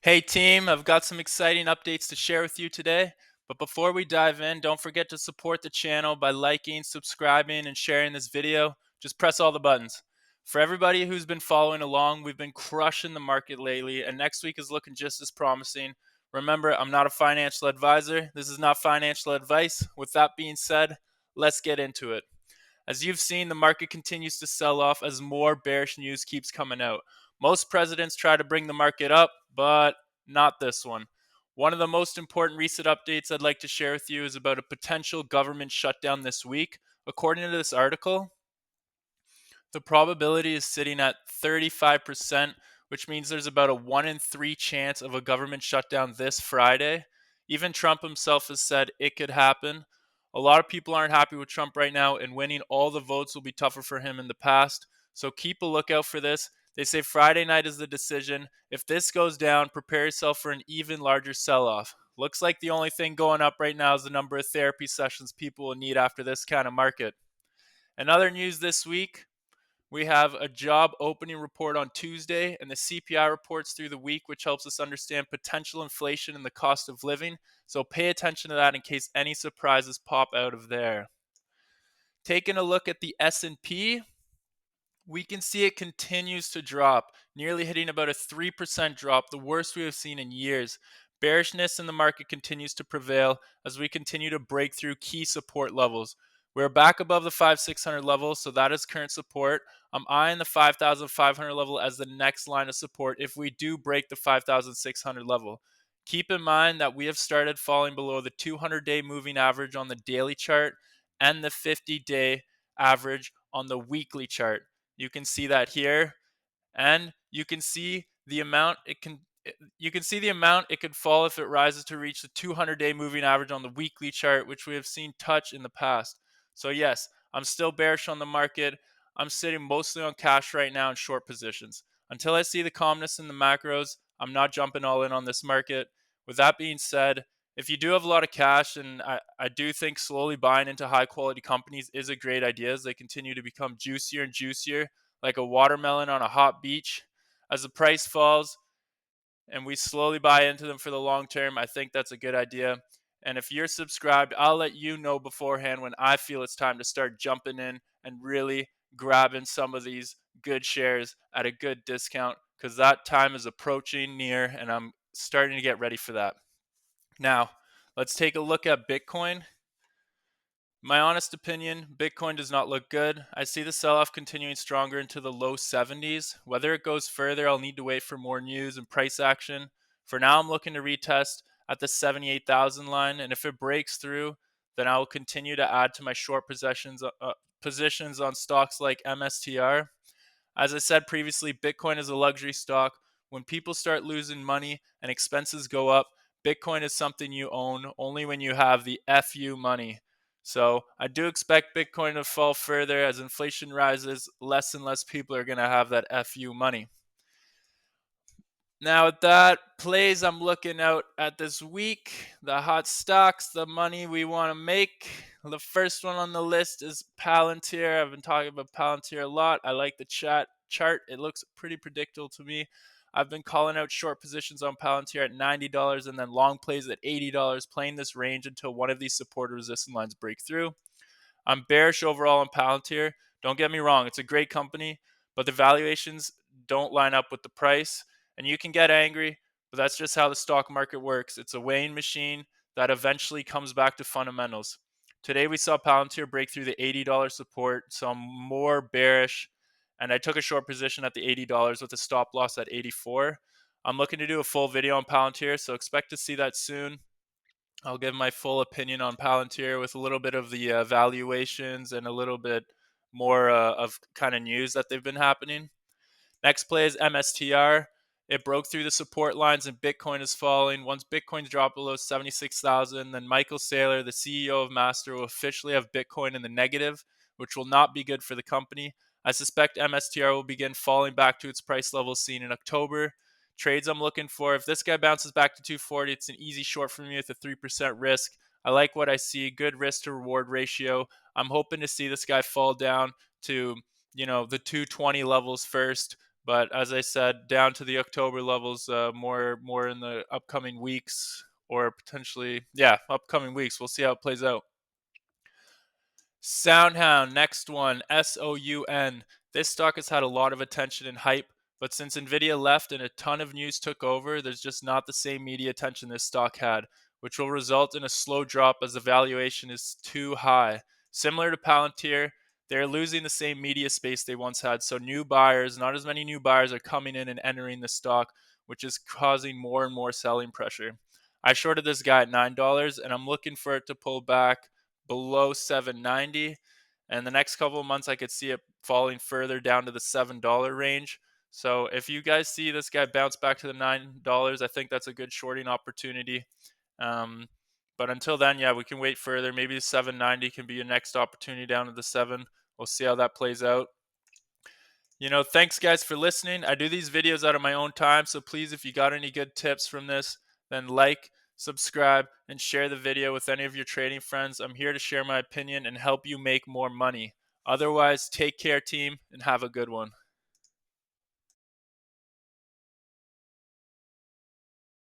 Hey team, I've got some exciting updates to share with you today. But before we dive in, don't forget to support the channel by liking, subscribing, and sharing this video. Just press all the buttons. For everybody who's been following along, we've been crushing the market lately, and next week is looking just as promising. Remember, I'm not a financial advisor. This is not financial advice. With that being said, let's get into it. As you've seen, the market continues to sell off as more bearish news keeps coming out. Most presidents try to bring the market up, but not this one. One of the most important recent updates I'd like to share with you is about a potential government shutdown this week. According to this article, the probability is sitting at 35%, which means there's about a 1 in 3 chance of a government shutdown this Friday. Even Trump himself has said it could happen. A lot of people aren't happy with Trump right now, and winning all the votes will be tougher for him in the past. So keep a lookout for this. They say Friday night is the decision. If this goes down, prepare yourself for an even larger sell off. Looks like the only thing going up right now is the number of therapy sessions people will need after this kind of market. In other news this week, we have a job opening report on Tuesday and the CPI reports through the week, which helps us understand potential inflation and the cost of living. So pay attention to that in case any surprises pop out of there. Taking a look at the S&P, we can see it continues to drop, nearly hitting about a 3% drop, the worst we have seen in years. Bearishness in the market continues to prevail as we continue to break through key support levels. We're back above the 5,600 level, so that is current support. I'm eyeing the 5,500 level as the next line of support if we do break the 5,600 level. Keep in mind that we have started falling below the 200-day moving average on the daily chart and the 50-day average on the weekly chart. You can see that here, and you can see the amount it could fall if it rises to reach the 200-day moving average on the weekly chart, which we have seen touch in the past. So yes, I'm still bearish on the market. I'm sitting mostly on cash right now in short positions. Until I see the calmness in the macros, I'm not jumping all in on this market. With that being said, if you do have a lot of cash, and I do think slowly buying into high quality companies is a great idea as they continue to become juicier and juicier, like a watermelon on a hot beach. As the price falls and we slowly buy into them for the long term, I think that's a good idea. And if you're subscribed, I'll let you know beforehand when I feel it's time to start jumping in and really grabbing some of these good shares at a good discount because that time is approaching near and I'm starting to get ready for that. Now, let's take a look at Bitcoin. My honest opinion, Bitcoin does not look good. I see the sell-off continuing stronger into the low 70s. Whether it goes further, I'll need to wait for more news and price action. For now, I'm looking to retest at the 78,000 line, and if it breaks through, then I will continue to add to my short positions on stocks like MSTR. As I said previously, Bitcoin is a luxury stock. When people start losing money and expenses go up, Bitcoin is something you own only when you have the FU money. So I do expect Bitcoin to fall further as inflation rises. Less and less people are going to have that FU money. Now, with that plays, I'm looking out at this week, the hot stocks, the money we want to make. The first one on the list is Palantir. I've been talking about Palantir a lot. I like the chart. It looks pretty predictable to me. I've been calling out short positions on Palantir at $90 and then long plays at $80, playing this range until one of these support or resistance lines break through. I'm bearish overall on Palantir. Don't get me wrong, it's a great company, but the valuations don't line up with the price. And you can get angry, but that's just how the stock market works. It's a weighing machine that eventually comes back to fundamentals. Today we saw Palantir break through the $80 support, so I'm more bearish. And I took a short position at the $80 with a stop loss at 84. I'm looking to do a full video on Palantir, so expect to see that soon. I'll give my full opinion on Palantir with a little bit of the valuations and a little bit more of kind of news that they've been happening. Next play is MSTR. It broke through the support lines and Bitcoin is falling. Once Bitcoin's dropped below 76,000, then Michael Saylor, the CEO of Master, will officially have Bitcoin in the negative, which will not be good for the company. I suspect MSTR will begin falling back to its price level seen in October. Trades I'm looking for, if this guy bounces back to 240, it's an easy short for me with a 3% risk. I like what I see, good risk to reward ratio. I'm hoping to see this guy fall down to, the 220 levels first, But as I said, down to the October levels, more in the upcoming weeks, or potentially, yeah, upcoming weeks. We'll see how it plays out. Soundhound, next one, SOUN. This stock has had a lot of attention and hype, but since Nvidia left and a ton of news took over, there's just not the same media attention this stock had, which will result in a slow drop as the valuation is too high. Similar to Palantir, they're losing the same media space they once had, so not as many new buyers are coming in and entering the stock, which is causing more and more selling pressure. I shorted this guy at $9, and I'm looking for it to pull back below 790, and the next couple of months I could see it falling further down to the $7 range. So if you guys see this guy bounce back to the $9, I think that's a good shorting opportunity. um, but until then, yeah, we can wait further. Maybe the 790 can be your next opportunity down to the 7. We'll see how that plays out. Thanks guys for listening. I do these videos out of my own time, so please, if you got any good tips from this, then like, subscribe, and share the video with any of your trading friends. I'm here to share my opinion and help you make more money. Otherwise, take care, team, and have a good one.